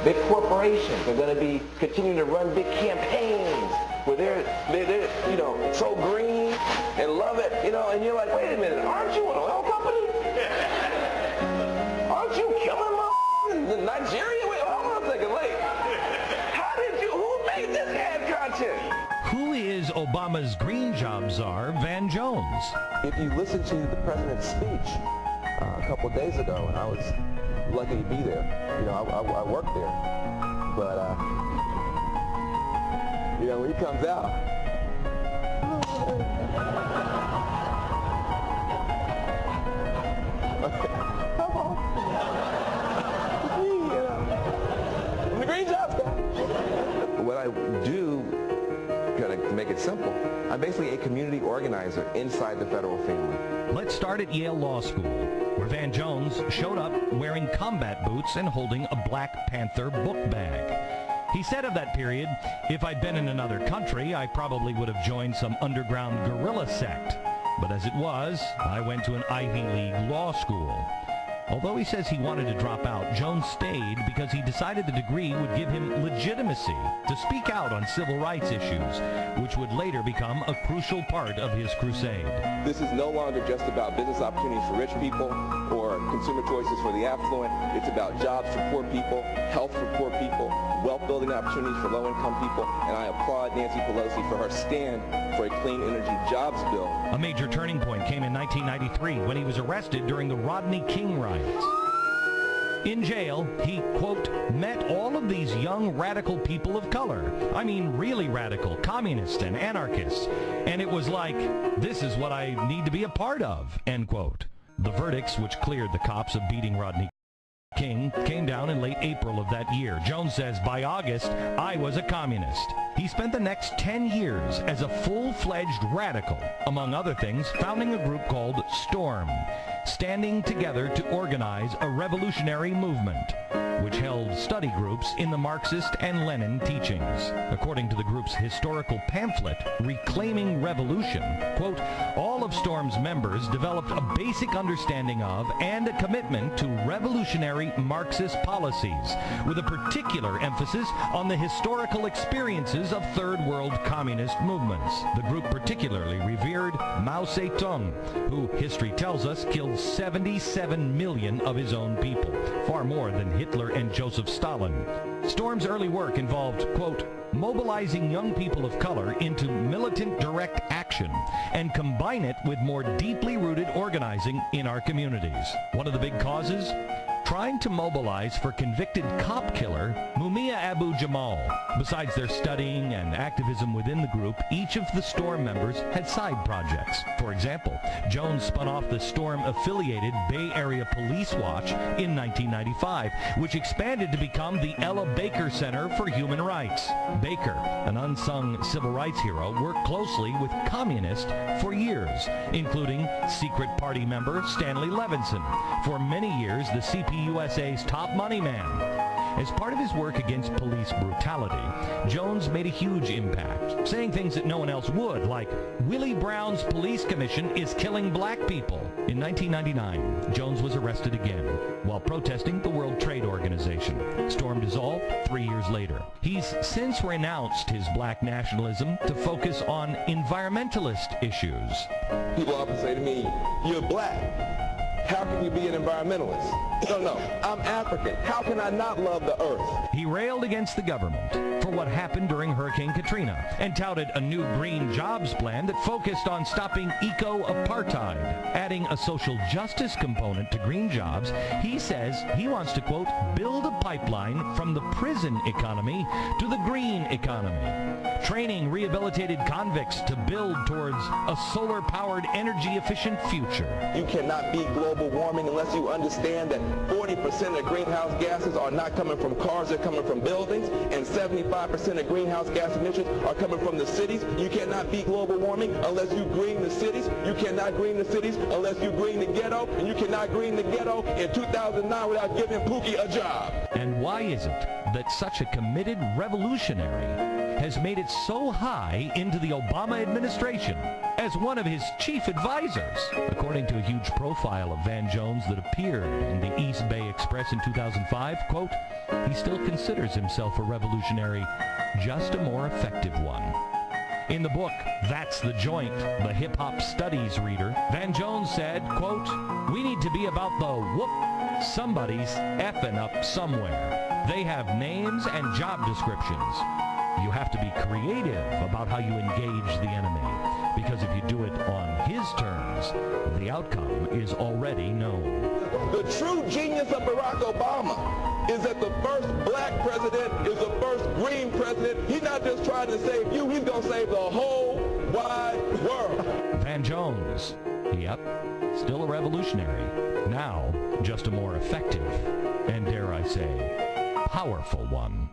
Big corporations are going to be continuing to run big campaigns where they're you know, so green and love it, you know, and you're like, wait a minute, aren't you an oil company? Aren't you killing in Nigeria? Wait, hold on a second, wait. How did you, who made this ad content? Who is Obama's Green Jobs Czar, Van Jones? If you listen to the president's speech a couple of days ago, and I was lucky to be there, you know, I worked there, but, you know, when he comes out, come on. I'm the Green Jobs guy. What I do, kind of to make it simple, I'm basically a community organizer inside the federal family. Let's start at Yale Law School, where Van Jones showed up wearing combat boots and holding a Black Panther book bag. He said of that period, if I'd been in another country, I probably would have joined some underground guerrilla sect. But as it was, I went to an Ivy League law school. Although he says he wanted to drop out, Jones stayed because he decided the degree would give him legitimacy to speak out on civil rights issues, which would later become a crucial part of his crusade. This is no longer just about business opportunities for rich people or consumer choices for the affluent. It's about jobs for poor people, health for poor people, wealth-building opportunities for low-income people, and I applaud Nancy Pelosi for her stand for a clean energy jobs bill. A major turning point came in 1993 when he was arrested during the Rodney King riots. In jail, he, quote, met all of these young radical people of color. I mean, really radical, communists and anarchists. And it was like, this is what I need to be a part of, end quote. The verdicts, which cleared the cops of beating Rodney King, came down in late April of that year. Jones says, by August, I was a communist. He spent the next 10 years as a full-fledged radical, among other things, founding a group called STORM, standing together to organize a revolutionary movement, which held study groups in the Marxist and Lenin teachings. According to the group's historical pamphlet, Reclaiming Revolution, quote, all of STORM's members developed a basic understanding of and a commitment to revolutionary Marxist policies, with a particular emphasis on the historical experiences of Third World communist movements. The group particularly revered Mao Zedong, who, history tells us, killed 77 million of his own people, far more than Hitler and Joseph Stalin. STORM's early work involved, quote, mobilizing young people of color into militant direct action and combine it with more deeply rooted organizing in our communities. One of the big causes? Trying to mobilize for convicted cop killer Mumia Abu-Jamal. Besides their studying and activism within the group, each of the STORM members had side projects. For example, Jones spun off the STORM-affiliated Bay Area Police Watch in 1995, which expanded to become the Ella Baker Center for Human Rights. Baker, an unsung civil rights hero, worked closely with communists for years, including secret party member Stanley Levinson. For many years, the CPUSA's top money man. As part of his work against police brutality, Jones made a huge impact, saying things that no one else would, like, Willie Brown's police commission is killing black people. In 1999, Jones was arrested again while protesting the World Trade Organization. STORM dissolved 3 years later. He's since renounced his black nationalism to focus on environmentalist issues. People often say to me, you're black. How can you be an environmentalist? No, I'm African. How can I not love the earth? He railed against the government for what happened during Hurricane Katrina and touted a new green jobs plan that focused on stopping eco-apartheid. Adding a social justice component to green jobs, he says he wants to, quote, build a pipeline from the prison economy to the green economy, training rehabilitated convicts to build towards a solar-powered, energy-efficient future. You cannot beat global warming unless you understand that 40% of greenhouse gases are not coming from cars, they're coming from buildings, and 75% of greenhouse gas emissions are coming from the cities. You cannot beat global warming unless you green the cities. You cannot green the cities unless you green the ghetto, and you cannot green the ghetto in 2009 without giving Pookie a job. And why is it that such a committed revolutionary has made it so high into the Obama administration as one of his chief advisors? According to a huge profile of Van Jones that appeared in the East Bay Express Press in 2005, quote, he still considers himself a revolutionary, just a more effective one. In the book, That's the Joint, the hip-hop studies reader, Van Jones said, quote, we need to be about the whoop. Somebody's effing up somewhere. They have names and job descriptions. You have to be creative about how you engage the enemy, because if you do it on his terms, the outcome is already known. The true genius of Barack Obama is that the first black president is the first green president. He's not just trying to save you, he's going to save the whole wide world. Van Jones, yep, still a revolutionary. Now, just a more effective, and dare I say, powerful one.